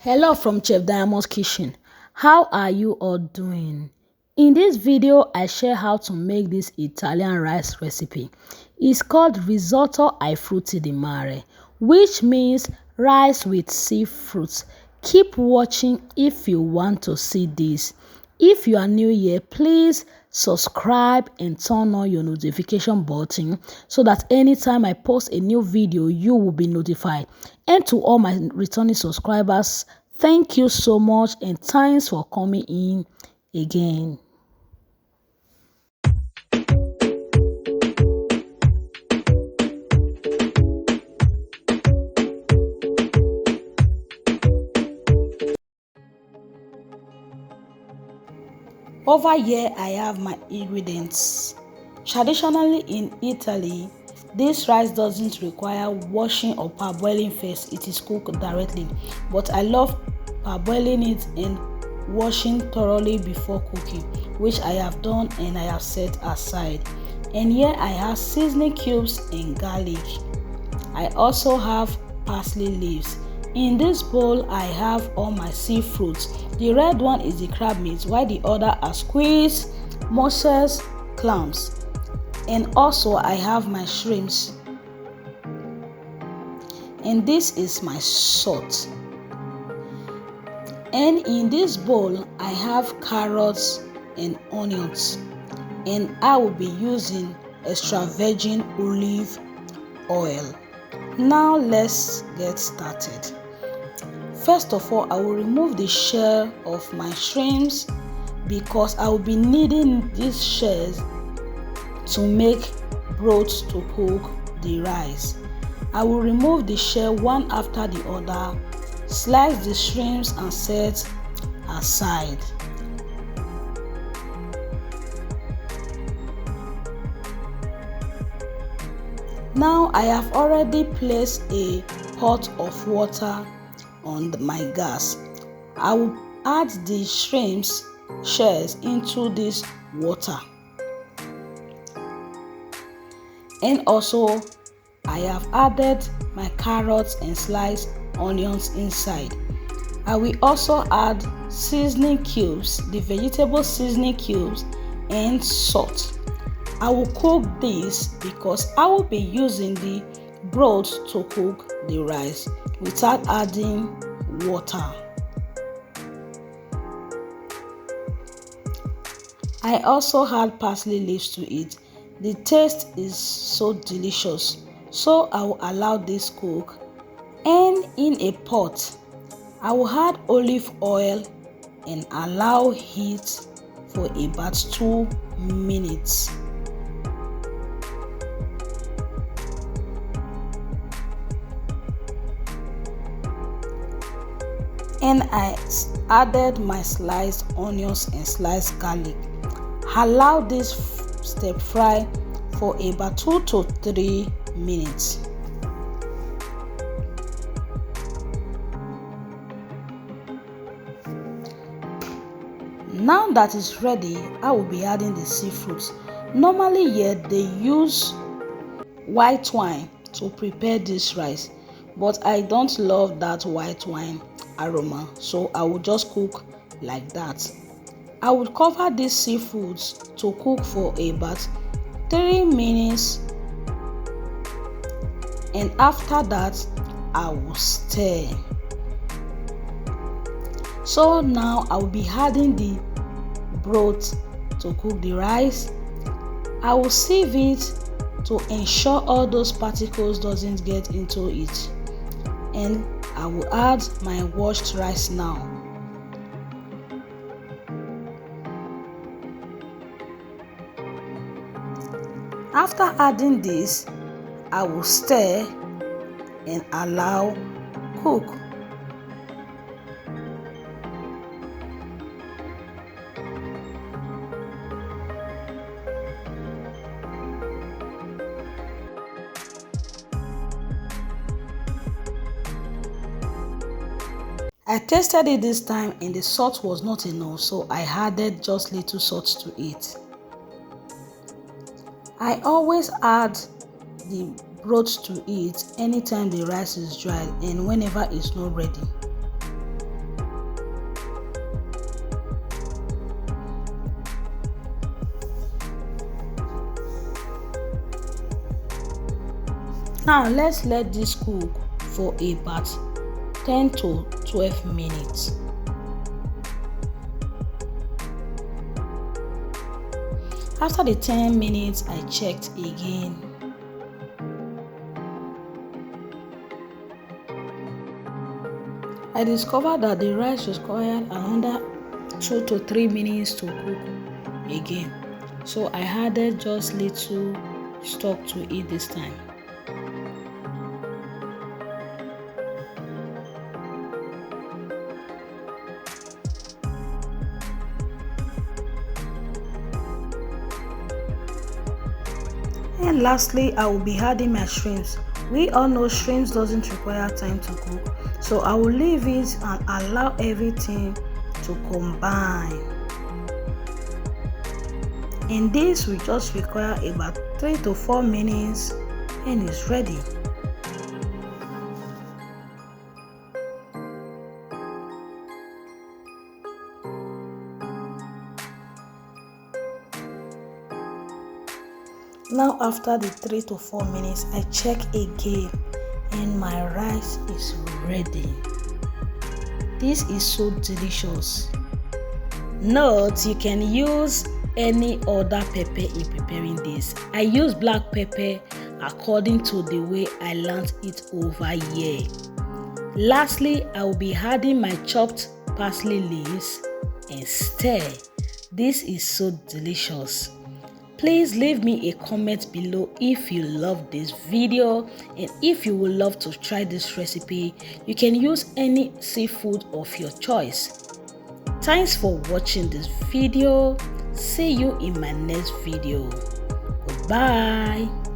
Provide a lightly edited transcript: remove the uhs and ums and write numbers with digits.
Hello from Chef Diamond's Kitchen. How are you all doing? In this video, I share how to make this Italian rice recipe. It's called Risotto ai frutti di mare, which means rice with sea fruits. Keep watching if you want to see this. If you are new here, please subscribe and turn on your notification button so that anytime I post a new video, you will be notified. And to all my returning subscribers, thank you so much and thanks for coming in again. Over here, I have my ingredients. Traditionally in Italy, this rice doesn't require washing or parboiling first. It is cooked directly. But I love parboiling it and washing thoroughly before cooking, which I have done and I have set aside. And here I have seasoning cubes and garlic. I also have parsley leaves. In this bowl, I have all my seafoods. The red one is the crab meat, while the other are squid, mussels, clams. And also I have my shrimps. And this is my salt. And in this bowl, I have carrots and onions. And I will be using extra virgin olive oil. Now let's get started. First of all, I will remove the shell of my shrimps because I will be needing these shells to make broth to cook the rice. I will remove the shell one after the other, slice the shrimps and set aside. Now I have already placed a pot of water on my gas. I will add the shrimps shells into this water. And also I have added my carrots and sliced onions inside. I will also add seasoning cubes, the vegetable seasoning cubes, and salt. I will cook this because I will be using the broth to cook the rice without adding water. I also add parsley leaves to it. The taste is so delicious, so I will allow this cook. And in a pot, I will add olive oil and allow heat for about 2 minutes. And I added my sliced onions and sliced garlic. Allow this stir fry for about 2 to 3 minutes. Now that it's ready, I will be adding the seafoods. Normally here they use white wine to prepare this rice, but I don't love that white wine aroma, so I will just cook like that. I will cover these seafoods to cook for about 3 minutes, and after that I will stir. So now I will be adding the broth to cook the rice. I will sieve it to ensure all those particles doesn't get into it, and I will add my washed rice now. After adding this, I will stir and allow cook. I tasted it this time and the salt was not enough, so I added just little salt to it. I always add the broth to it anytime the rice is dry and whenever it's not ready. Now let's let this cook for about 10 to 12 minutes. After the 10 minutes, I checked again. I discovered that the rice required another 2 to 3 minutes to cook again. So I added just little stock to it this time. And lastly, I will be adding my shrimps. We all know shrimps doesn't require time to cook, so I will leave it and allow everything to combine. And this will just require about 3 to 4 minutes and it's ready. Now after the 3 to 4 minutes, I check again and my rice is ready. This is so delicious. Note, you can use any other pepper in preparing this. I use black pepper according to the way I learned it over here. Lastly, I will be adding my chopped parsley leaves and stir. This is so delicious. Please leave me a comment below if you love this video, and if you would love to try this recipe, you can use any seafood of your choice. Thanks for watching this video. See you in my next video. Goodbye.